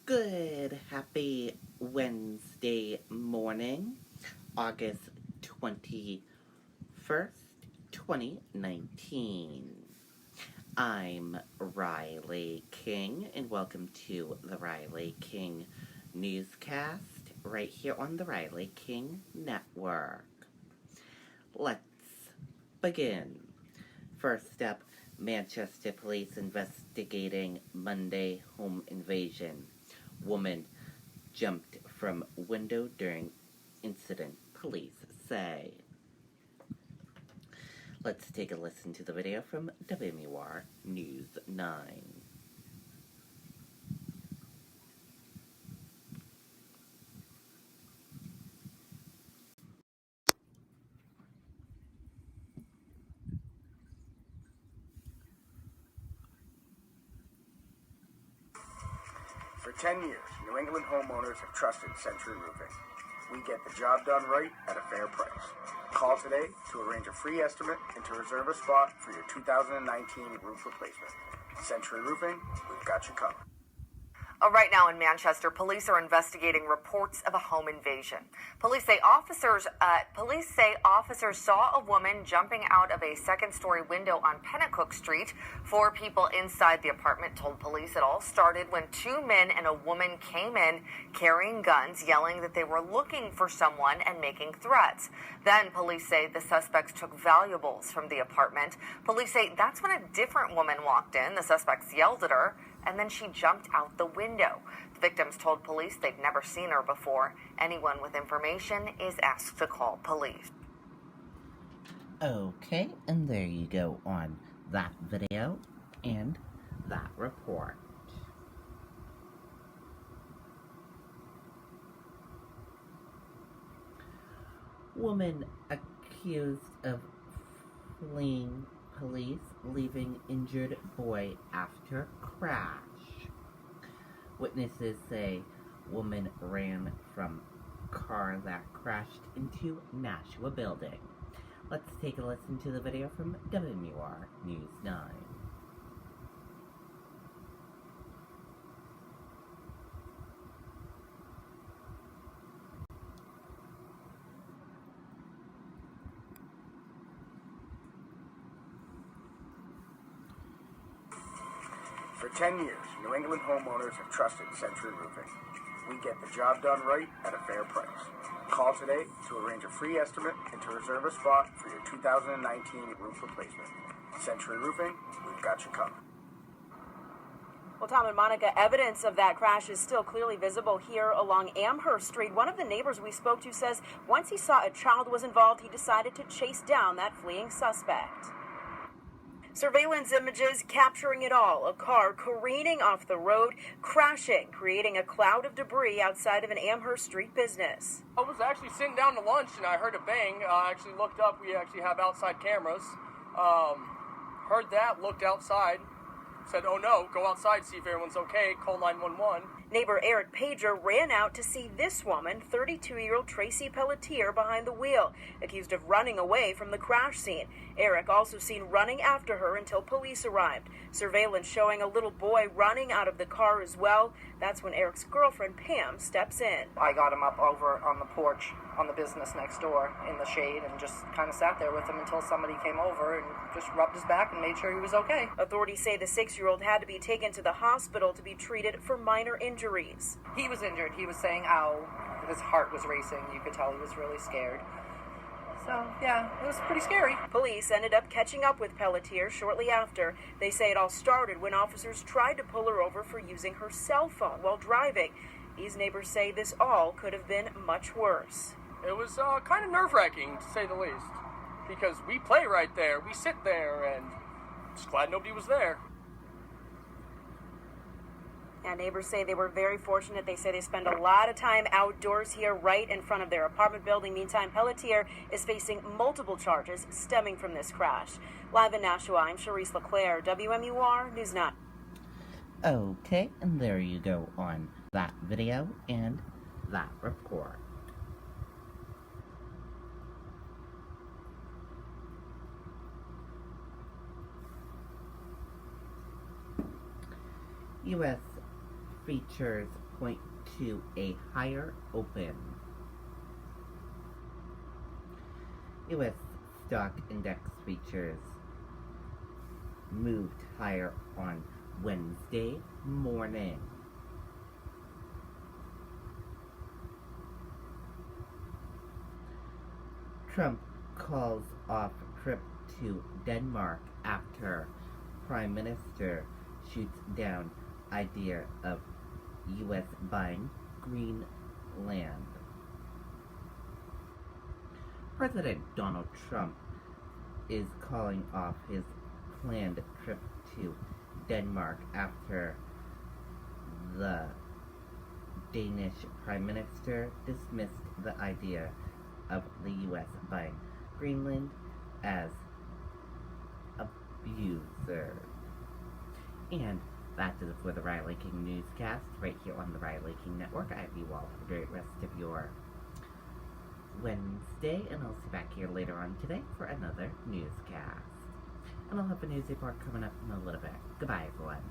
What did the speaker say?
Good, happy Wednesday morning, August 21st, 2019. I'm Riley King, and welcome to the Riley King Newscast, right here on the Riley King Network. Let's begin. First up, Manchester police investigating Monday home invasion. Woman jumped from window during incident, police say. Let's take a listen to the video from WMUR News 9. For 10 years, New England homeowners have trusted Century Roofing. We get the job done right at a fair price. Call today to arrange a free estimate and to reserve a spot for your 2019 roof replacement. Century Roofing, we've got you covered. Right now in Manchester, police are investigating reports of a home invasion. Police say officers saw a woman jumping out of a second-story window on Pennacook Street. 4 people inside the apartment told police it all started when 2 men and a woman came in carrying guns, yelling that they were looking for someone and making threats. Then police say the suspects took valuables from the apartment. Police say that's when a different woman walked in. The suspects yelled at her, and then she jumped out the window. The victims told police they'd never seen her before. Anyone with information is asked to call police. Okay, and there you go on that video and that report. Woman accused of fleeing police, leaving injured boy after crash. Witnesses say woman ran from car that crashed into Nashua building. Let's take a listen to the video from WMUR News 9. For 10 years, New England homeowners have trusted Century Roofing. We get the job done right at a fair price. Call today to arrange a free estimate and to reserve a spot for your 2019 roof replacement. Century Roofing, we've got you covered. Well, Tom and Monica, evidence of that crash is still clearly visible here along Amherst Street. One of the neighbors we spoke to says once he saw a child was involved, he decided to chase down that fleeing suspect. Surveillance images capturing it all. A car careening off the road, crashing, creating a cloud of debris outside of an Amherst Street business. I was actually sitting down to lunch and I heard a bang. I actually looked up. We actually have outside cameras. Heard that, looked outside, said, oh no, go outside, see if everyone's okay, call 911. Neighbor Eric Pager ran out to see this woman, 32-year-old Tracy Pelletier, behind the wheel, accused of running away from the crash scene. Eric also seen running after her until police arrived. Surveillance showing a little boy running out of the car as well. That's when Eric's girlfriend, Pam, steps in. I got him up over on the porch on the business next door in the shade and just kind of sat there with him until somebody came over and just rubbed his back and made sure he was okay. Authorities say the 6-year-old had to be taken to the hospital to be treated for minor injuries. He was injured. He was saying, ow. His heart was racing. You could tell he was really scared. So, yeah, it was pretty scary. Police ended up catching up with Pelletier shortly after. They say it all started when officers tried to pull her over for using her cell phone while driving. These neighbors say this all could have been much worse. It was kind of nerve-wracking, to say the least, because we play right there, we sit there, and just glad nobody was there. And neighbors say they were very fortunate. They say they spend a lot of time outdoors here right in front of their apartment building. Meantime, Pelletier is facing multiple charges stemming from this crash. Live in Nashua, I'm Charisse LeClaire, WMUR News 9. Okay, and there you go on that video and that report. U.S. features point to a higher open. U.S. stock index futures moved higher on Wednesday morning. Trump calls off trip to Denmark after Prime Minister shoots down idea of U.S. buying Greenland. President Donald Trump is calling off his planned trip to Denmark after the Danish Prime Minister dismissed the idea of the U.S. buying Greenland as abuser. And that is it for the Riley King Newscast right here on the Riley King Network. I hope you all have a great rest of your Wednesday, and I'll see you back here later on today for another newscast. And I'll have a news report coming up in a little bit. Goodbye, everyone.